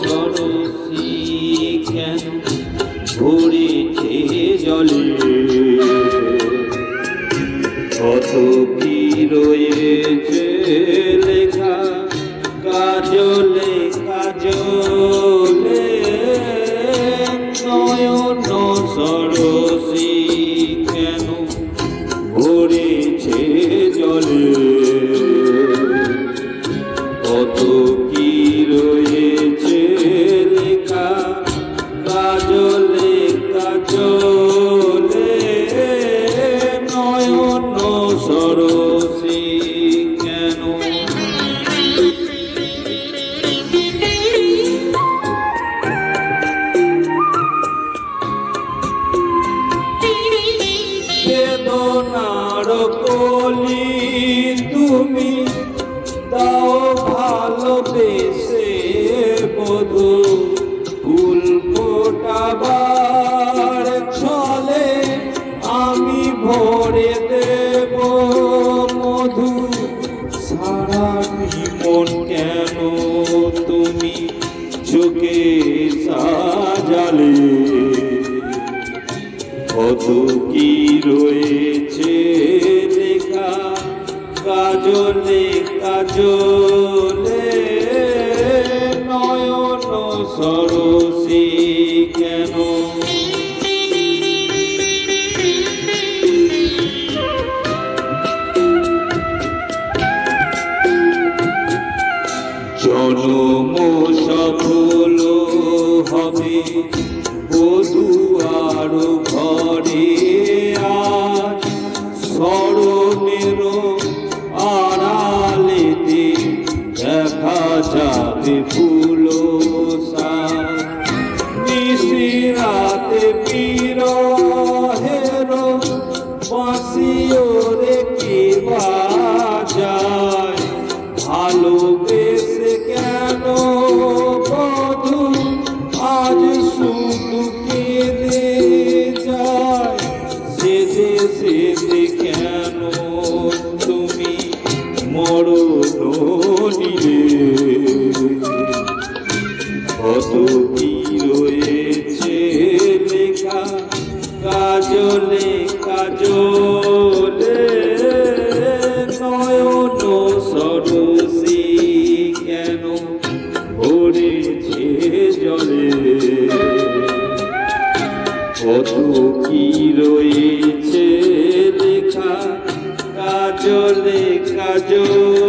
সরসী কেন ভরেছে জলে, কত কি রয়েছে লেখা কাজলে কাজলে, নয়ন সরসী কেন ভরেছে জলে, কত কি রয়েছে লেখা কাজলে কাজলে, নয়ন সরসী কেন। বেদনার কলি তুমি দাও ভালোবেসে বধূ, ফুল ফোটাবার ছলে আমি ভরে দেব মধু, সারা জীবন কেন তুমি চোখে সাজালে, কত কি রয়েছে লেখা কাজলে কাজলে, নয়ন সরসী কেন। জনম সফল হবে বধূ আর ঘরে, আজ স্মরণের আড়ালেতে দেখা যাবে ফুল নিশিরাতে বিরহের বাঁশিও রে কি বাজায়, ভালোবেসে কেন বধূ আজ শুধু কেঁদে যায়, সেদে সেদে কেন তুমি মরণ নিলে, কত কি রয়েছে লেখা কাজলে কাজলে, নয়ন সরসী কেন ভরেছে জলে, কত কি রয়েছে লেখা কাজলে কাজলে।